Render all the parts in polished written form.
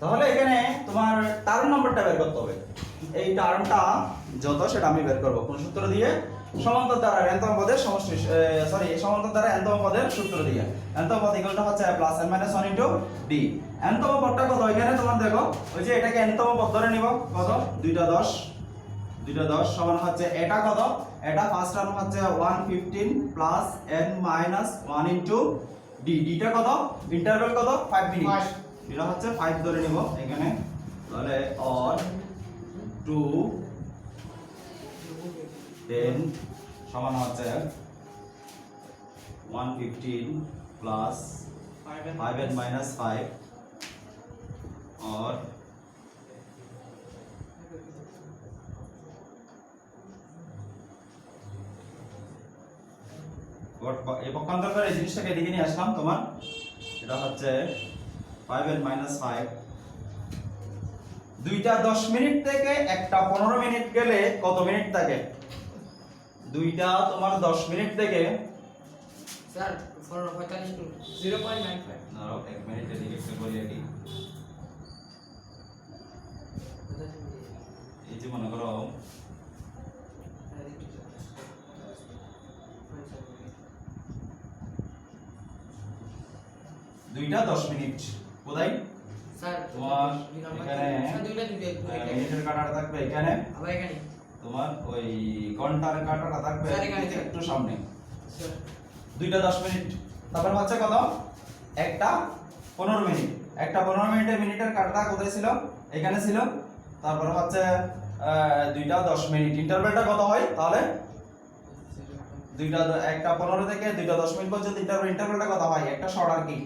তাহলে এখানে তোমার টার্ম নাম্বারটা বের করতে হবে। এই টার্মটা যত সেটা আমি বের করব কোন সূত্র দিয়ে? সমান্তর দ্বারা nতম পদের সমষ্টি, সমান্তর দ্বারা nতম পদের সূত্র দিয়ে। nতম পদ ইকুয়ালটা হচ্ছে a + n - 1 * d। nতম পদটা কত? এখানে তোমার দেখো, ওই যে এটাকে nতম পদ ধরে নিব, কত? 2টা 10, 2টা 10 সমান হচ্ছে এটা কত? এটা ফার্স্ট টার্ম হচ্ছে 115 + n - 1 * d। dটা কত? ইন্টারভ্যাল কত? 5 মিনিট। এটা হচ্ছে 5 ধরে নিব এখানে। তাহলে or 2 10 সমান হচ্ছে 115 + 5n - 5 or এই পক্ষান্তর করে এই জিনিসটাকে এদিকে নিয়ে আসলাম তোমার। এটা হচ্ছে 5n - 5। দুইটা 10 মিনিট থেকে একটা 15 মিনিট গেলে কত মিনিট থাকে? দুইটা তোমার 10 মিনিট থেকে স্যার 45 টু 0.95 নাও 1 মিনিট এদিকে একটু বলি কি। এই যে মনে করো দুইটা 10 মিনিট কোথায়? স্যার তোমার দুই নাম্বার এখানে স্যার দুইটা মিনিটের কাঁটাটা থাকবে এখানে, আবার এখানে তোমার ওই ঘন্টার কাঁটাটা থাকবে স্যার এখানে একটু সামনে। স্যার দুইটা 10 মিনিট। তারপর হচ্ছে কত? একটা 15 মিনিট। একটা 15 মিনিটে মিনিটের কাঁটাটা কোথায় ছিল? এখানে ছিল। তারপর হচ্ছে দুইটা 10 মিনিট। ইন্টারভ্যালটা কত হয় তাহলে? দুইটা একটা 15 থেকে দুইটা 10 মিনিট পর্যন্ত ইন্টারভ্যালটা কত হয়? একটা শর্ট আর কি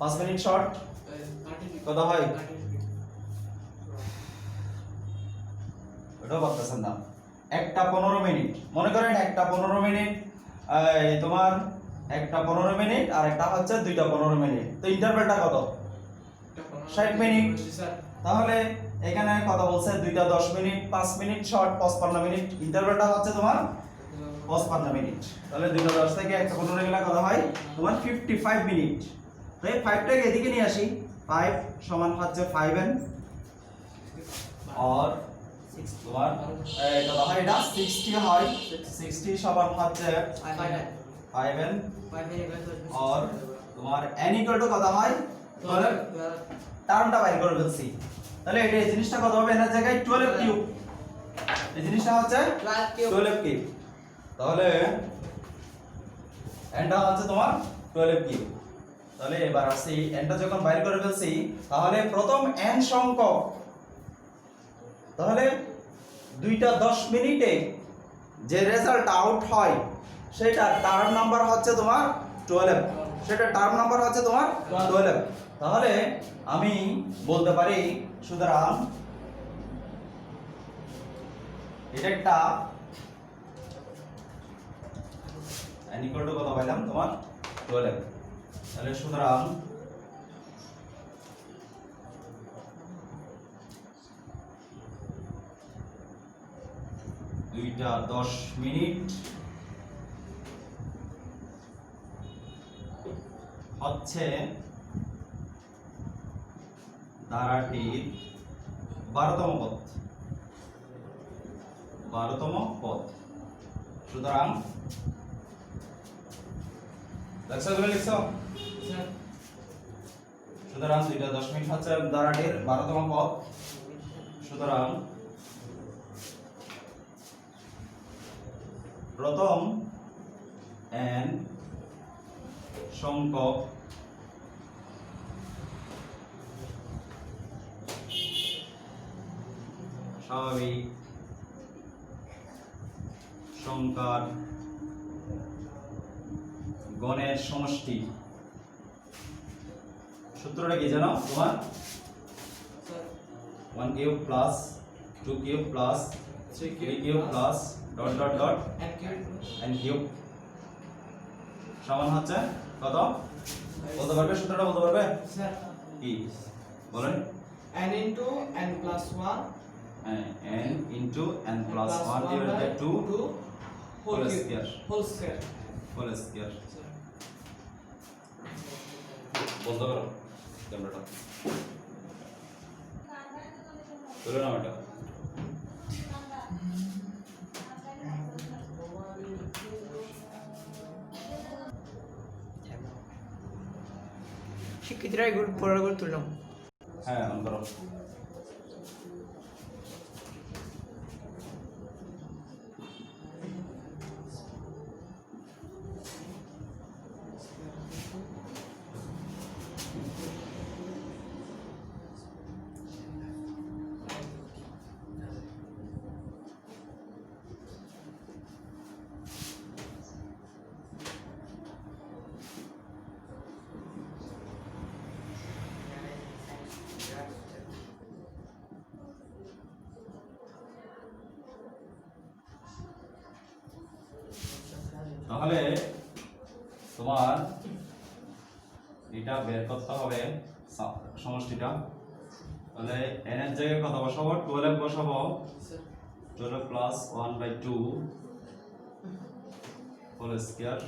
5 মিনিট শর্ট কত হয়? ওটাও বলতেছেন না। একটা 15 মিনিট মনে করেন, একটা 15 মিনিট তোমার একটা 15 মিনিট আর একটা হচ্ছে দুইটা 15 মিনিট। তো ইন্টারভ্যালটা কত? 60 মিনিট। তাহলে এখানে কত বলছে? দুইটা 10 মিনিট, 5 মিনিট শর্ট, 55 মিনিট। ইন্টারভ্যালটা হচ্ছে তোমার 55 মিনিট। তাহলে দুইটা 10 থেকে একটা 15 গেলে কত হয়? তোমার 55 মিনিট। তো এই 5টাকে এদিকে নিয়ে আসি। 5 সমান হচ্ছে 5n और তোমার কত হয়? এটা 60 হয়। 60 সমান হচ্ছে 5n और তোমার n = কত হয়? তাহলে টার্মটা বাইর করে ফেলছি। তাহলে এটা এই জিনিসটা কত হবে? এর জায়গায় 12 কিউব। এই জিনিসটা হচ্ছে 12 কিউব। তাহলে nটা হচ্ছে তোমার 12 কিউব। তাহলে এবার আসি nটা যখন বাইর করে ফেলছি, তাহলে প্রথম n সংখ্যক, তাহলে দুইটা 10 মিনিটে যে রেজাল্ট আউট হয় সেটা টার্ম নাম্বার হচ্ছে তোমার 12। সেটা টার্ম নাম্বার হচ্ছে তোমার 12। তাহলে আমি বলতে পারি, সুতরাং এটা একটা n = কত পাইলাম? তোমার 12। তাহলে সুতরাং দুইটা 10 মিনিট হচ্ছে ধারাটির 12তম পদ। 12তম পদ। সুতরাং লিখছো? সুতরাং দুইটা 10 মিনিট হচ্ছে ধারাটির 12তম পদ। সুতরাং প্রথম n সংখ্যক স্বাভাবিক সংখ্যার গণের সমষ্টি। সূত্রটা কি জানো তোমার? 1 cube plus 2 cube plus 3 cube plus dot dot dot n cube সমান হচ্ছে কত? বলতে পারবে সূত্রটা? বলতে পারবে স্যার কি বলেন? n into n plus 1 n into n plus 1 divided by 2 whole square. whole square whole square. বন্ধ করো ক্যামেরাটা। তুলে নাও এটা। শিক্ষিতরা এগুলো পড়াগুলো তুললাম। হ্যাঁ, অন করো। তাহলে তোমার এটা বের করতে হবে সমষ্টিটা। তাহলে n এর জায়গায় কত বসাবো? 12 বসাবো। Sir. 12 প্লাস 1/2 হোল স্কয়ার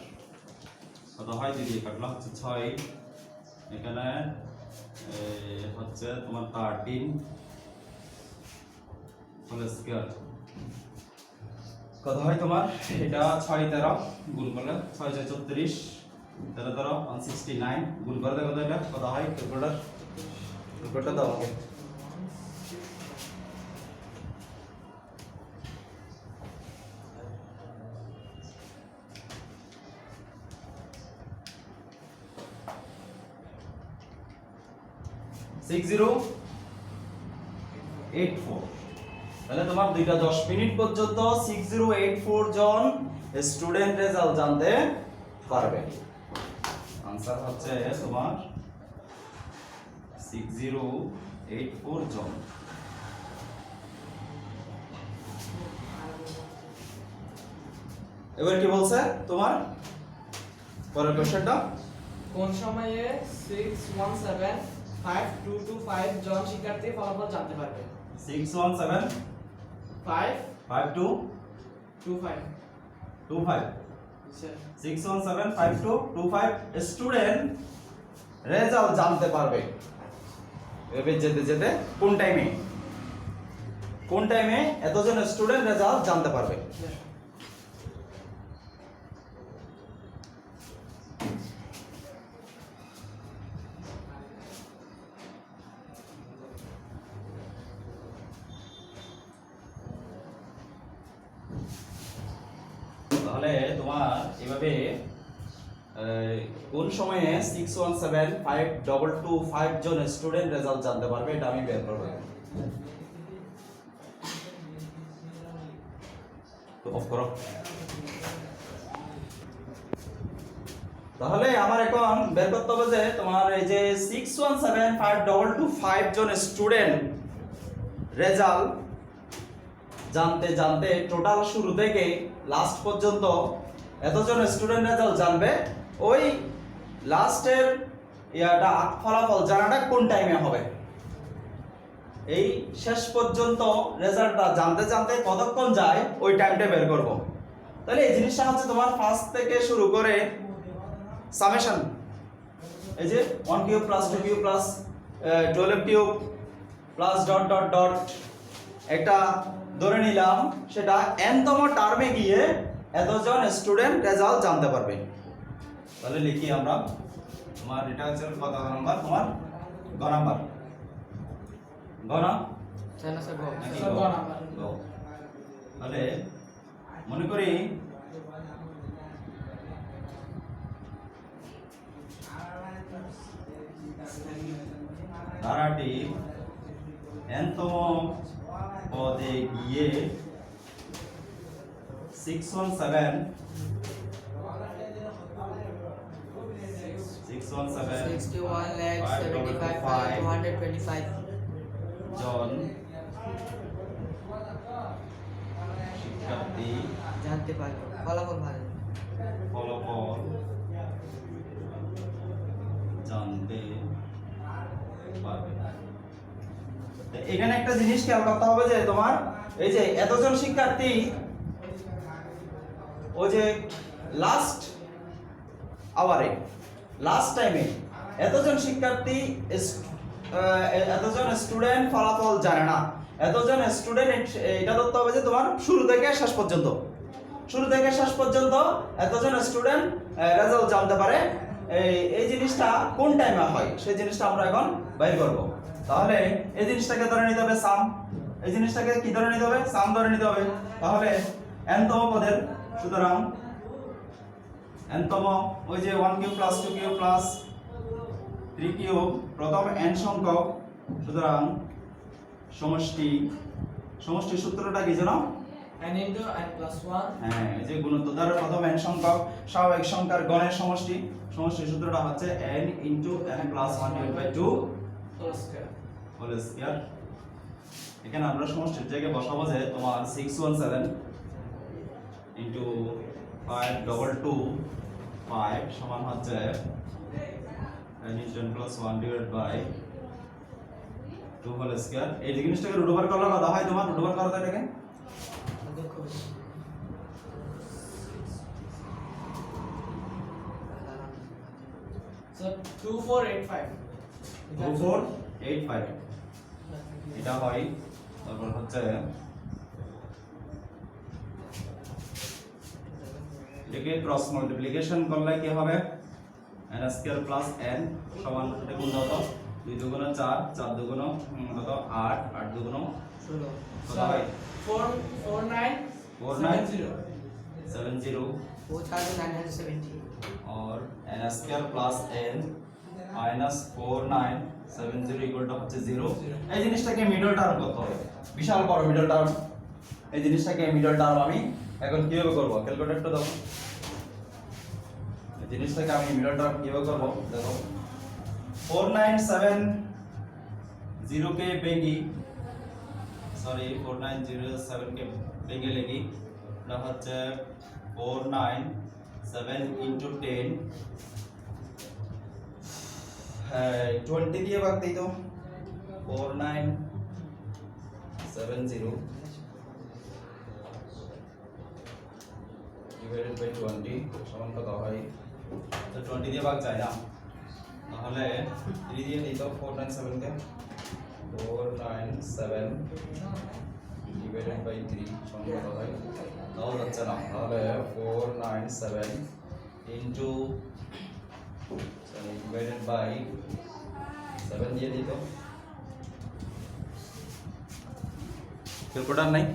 কত হয় দিদি? কাটলা হচ্ছে 6, এখানে হচ্ছে তোমার 13 হোল স্কয়ার কত হয় তোমার? এটা 6 13 গুণ করলে 6 6 34, 13 13 169 গুণ করে দেখো তো এটা কত হয়? ক্যালকুলেটর দাও আমাকে। তাহলে তোমার দুইটা 10 মিনিট পর্যন্ত 6084 জন স্টুডেন্ট রেজাল্ট জানতে পারবে। आंसर হচ্ছে তোমার 6084 জন। এবার কি বলছে তোমার পরের কোশ্চেনটা? কোন সময়ে 61752225 জন শিক্ষার্থী ফলাফল জানতে পারবে? 617 5 52 25 25 স্যার 617 5225 স্টুডেন্ট রেজাল্ট জানতে পারবে। এভাবে যেতে যেতে কোন টাইমে এতজন স্টুডেন্ট রেজাল্ট জানতে পারবে? তাহলে তোমার এভাবে কোন সময়ে 61752225 জন স্টুডেন্ট রেজাল্ট জানতে পারবে এটা আমি বের করব। তো অফ করো। তাহলে আমার এখন বের করতে হবে যে তোমার এই যে 61752225 জন স্টুডেন্ট রেজাল্ট জানতে জানতে টোটাল শুরু থেকে লাস্ট পর্যন্ত এতজন স্টুডেন্ট রেজাল্ট জানবে, ওই লাস্টের ইয়াটা ফলাফল জানাটা কোন টাইমে হবে, এই শেষ পর্যন্ত রেজাল্টটা জানতে জানতে কতক্ষণ যায় ওই টাইমটা বের করব। তাহলে এই জিনিসটা হচ্ছে তোমার ফার্স্ট থেকে শুরু করে সামেশন, এই যে 1 cube plus 2 cube plus 12 cube plus dot dot dot একটা ধরে নিলাম, সেটা n তম টার্মে গিয়ে এতজন স্টুডেন্ট রেজাল্ট জানতে পারবে। তাহলে লিখি আমরা, তোমার এটা হচ্ছে কত নাম্বার? তোমার গ নাম্বার, গ না? স্যার না স্যার নাকি স্যার গ? গ নাম্বার। গ। তাহলে মনে করি ধারাটি n তম পদে গিয়ে 617 61,75,225 জন শিক্ষার্থী জানতে পারবে, ফলাফল ভালো। ফলাফল জানতে পারবে। তো এখানে একটা জিনিস খেয়াল করতে হবে যে তোমার এই যে এতজন শিক্ষার্থী, ও যে লাস্ট আওয়ারে লাস্ট টাইমে এতজন শিক্ষার্থী এতজন স্টুডেন্ট ফলাফল জানে না, এতজন স্টুডেন্ট, এটা ধরতে হবে যে তোমার শুরু থেকে শেষ পর্যন্ত, শুরু থেকে শেষ পর্যন্ত এতজন স্টুডেন্ট রেজাল্ট জানতে পারে। এই জিনিসটা কোন টাইমে হয় সেই জিনিসটা আমরা এখন বাইর করব। তাহলে এই জিনিসটাকে ধরে নিতে হবে সাম, এই জিনিসটাকে কি ধরে নিতে হবে, সাম ধরে নিতে হবে। তাহলে n তম পদের, সুতরাং n তম ওই যে 1 cube plus 2 cube plus 3 cube, প্রথম n সংখ্যক, সুতরাং সমষ্টি সূত্রটা কি জানো? n into n plus 1 হ্যাঁ, এই যে গুণিত দ্বারা প্রথম n সংখ্যক স্বাভাবিক সংখ্যার গণের সমষ্টি সূত্রটা হচ্ছে n into n plus 1 divided by 2 whole square. Whole square. এখানে আমরা সমষ্টির জায়গায় বসাবো যে তোমার 617 into 522 সমান হচ্ছে n into n plus 1 divided by 2 whole square. এই জিনিসটাকে রুট ওভার করলে কত হয় তোমার? রুট ওভার করতে এটাকে So 2485. 2485 এটা হয়। তারপর হচ্ছে এটাকে ক্রস মাল্টিপ্লিকেশন করলে কি হবে? n স্কয়ার প্লাস n সমান, এটা গুণ দাও তো, 2 দুগুণ 4, 4 দুগুণ কত 8, 8 দুগুণ 16 কত হয়? 4970. 70 4970 और n square plus n minus 4970 equal to হচ্ছে 0। এই জিনিসটাকে মিডল টার্ম করতে হবে, বিশাল বড় মিডল টার্ম। এই জিনিসটাকে মিডল টার্ম আমি এখন কিভাবে করব? ক্যালকুলেটরটা দাও। এই জিনিসটাকে আমি মিডল টার্ম কিভাবে করব দেখো। 4970 কে ভেঙে, সরি 4907 কে ভেঙে লিখি, এটা হচ্ছে 497 into 10, 20 দিয়ে ভাগ দিই তো। 4970 divided by 20 সমান কত হয়? তো 20 দিয়ে ভাগ যায় না, তাহলে 3 দিয়ে দিই তো 497 কে। 497 divided by 3 সমান কত হয়? তাও যাচ্ছে না, তাহলে 497 into divided by 7 দিয়ে দিই তো। ক্যালকুলেটর নাই,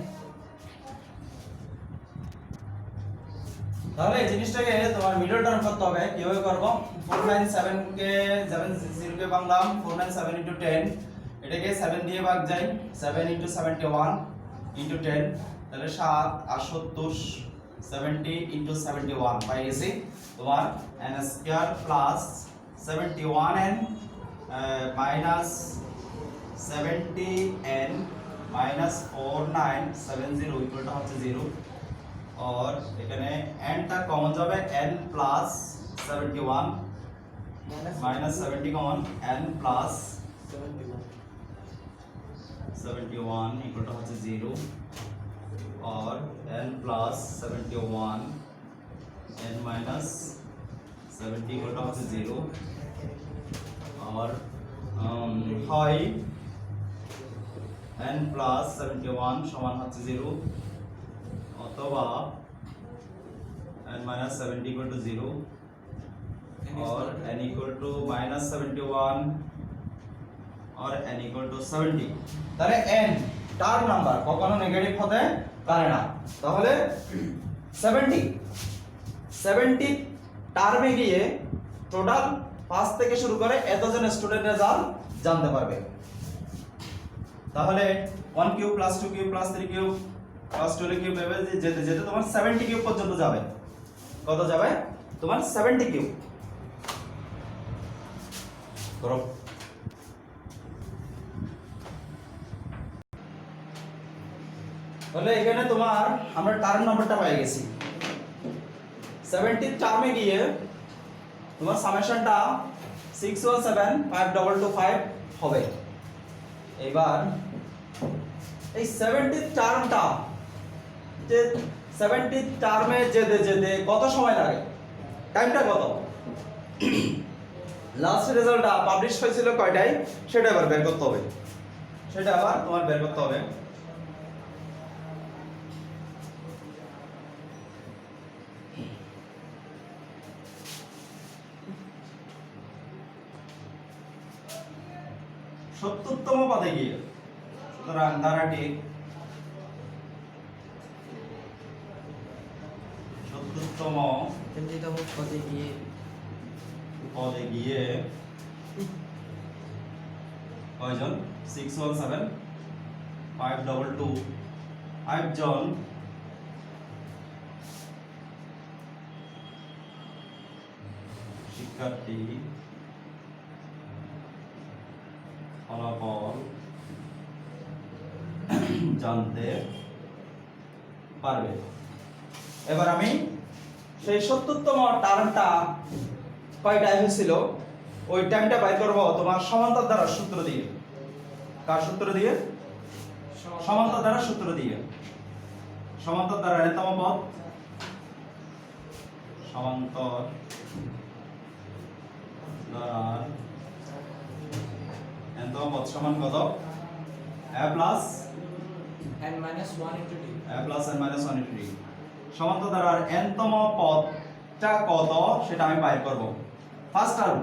তাহলে এই জিনিসটাকে তোমার মিডল টার্ম করতে হবে। কিভাবে করব? 497 কে 70 কে ভাঙলাম, 497 into 10, এটাকে 7 দিয়ে ভাগ যায়, 7 into 71 into 10, তাহলে 7 আর 70, 70 into 71 পাই গেছি তোমার n square plus 71n minus 70n minus 4970 equal to হচ্ছে 0। और এখানে n টা কমন যাবে, n plus 71 minus 70 common, n plus 71 equal to হচ্ছে 0 और n plus 71 n minus 70 equal to হচ্ছে 0 और হয় n प्लस 71 সমান হচ্ছে 0 অথবা n माइनस 70 इक्वल टू 0 और n इक्वल टू माइनस 71 और n इक्वल टू 70। তাহলে n টার্ম নাম্বার কখনো নেগেটিভ হতে পারে না। তাহলে 70 টার্মে গিয়ে টোটাল 5 থেকে শুরু করে এতজন স্টুডেন্ট রেজাল্ট জানতে পারবে। তাহলে 1 cube plus 2 cube plus 3 cube plus 12 cube এভাবে যেতে যেতে তোমার 70 কিউব পর্যন্ত যাবে। কত যাবে? তোমার 70 কিউব। ধরো তাহলে এখানে তোমার আমরা টার্ম নাম্বারটা পেয়ে গেছি। 70 টার্মে গিয়ে তোমার সামেশনটা 6175225 হবে। এবার এই 70 টার্মটা যে 70 টার্মে যেতে যেতে কত সময় লাগে? টাইমটা কত? লাস্ট রেজাল্টটা পাবলিশ হয়েছিল কয়টায় সেটা এবার বের করতে হবে। সেটা আবার তোমার বের করতে হবে। সত্তরতম পদে গিয়ে, সুতরাং ধারাটি 70তম তম পদে গিয়ে পদে গিয়ে কয়জন? 617 522 5 জন শিক্ষার্থী ফলাফল জানতে পারবে। এবার আমি সেই 70তম টার্মটা কয়টায় হয়েছিল ওই টাইমটা বাই করব তোমার সমান্তর দ্বারা সূত্র দিয়ে। কার সূত্র দিয়ে? সমান্তর দ্বারা সূত্র দিয়ে। সমান্তর দ্বারা এতম পদ, সমান্তর দ্বারা এতম পদ সমান কত? a plus n minus 1 into d. a plus n minus 1 into d। সমান্তর দ্বারার nতম পদটা কত সেটা আমি বাইর করব। ফার্স্ট টার্ম,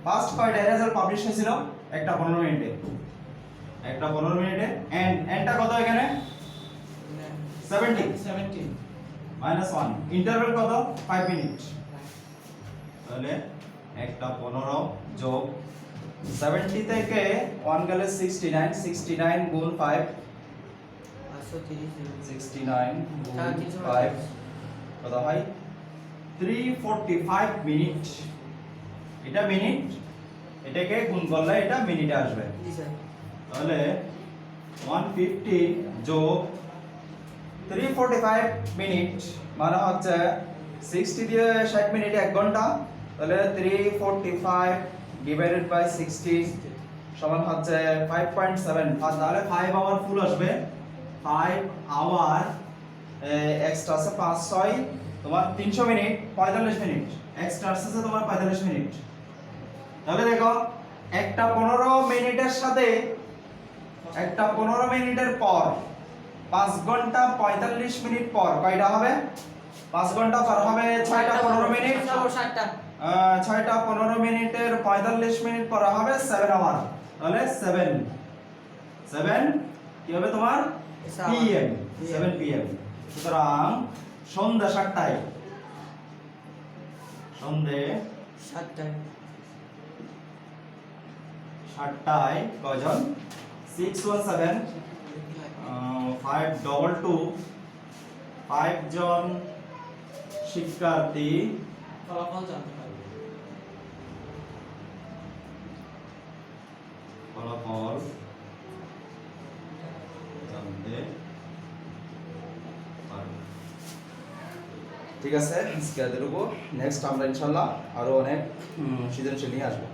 ফার্স্ট কয়টা রেজাল্ট পাবলিশ হয়েছিল? একটা 15 মিনিটে, একটা 15 মিনিটে। এন্ডটা কত এখানে? 70 17. মাইনাস 1, ইন্টারভ্যাল কত? 5 মিনিট। তাহলে একটা 15 যোগ 70 থেকে 1 গেলে 69, 69 গুণ 5 530 69 গুণ হ্যাঁ, কিছু 5 কত হয়? 345 মিনিট। এটা মিনিট, এটাকে গুণ করলে এটা মিনিটে আসবে। জি স্যার। তাহলে 150 যোগ 345 মিনিট মানে হচ্ছে 60 দিয়ে 60 মিনিট 1 ঘন্টা। তাহলে 345 ডিভাইডেড বাই 60 সমান হচ্ছে 5.7। তাহলে 5 আওয়ার ফুল আসবে। 5 আওয়ার এক্সট্রা আছে 5 6 তোমার 300 মিনিট, 45 মিনিট এক্সট্রা আছে তোমার 45 মিনিট। তাহলে দেখো একটা 15 মিনিটের সাথে একটা 15 মিনিটের পর 5 ঘন্টা 45 মিনিট পর কয়টা হবে? 5 ঘন্টা পর হবে 6টা 15 মিনিট। 60টা 6টা 15 মিনিটের 45 মিনিট পর হবে 7 আওয়ার। তাহলে 7 কি হবে তোমার? PM, 7 PM. সুতরাং সন্ধ্যা 7টায়, সন্ধ্যে 7টায় কয়জন? 617 522 5 জন শিক্ষার্থী ফলাফল জানতে পারবে। ফলাফল জানতে পারবে। ঠিক আছে, আজকে এদের উপর নেক্সট আমরা ইনশাআল্লাহ আরো অনেক সৃজনশীল নিয়ে আসবো।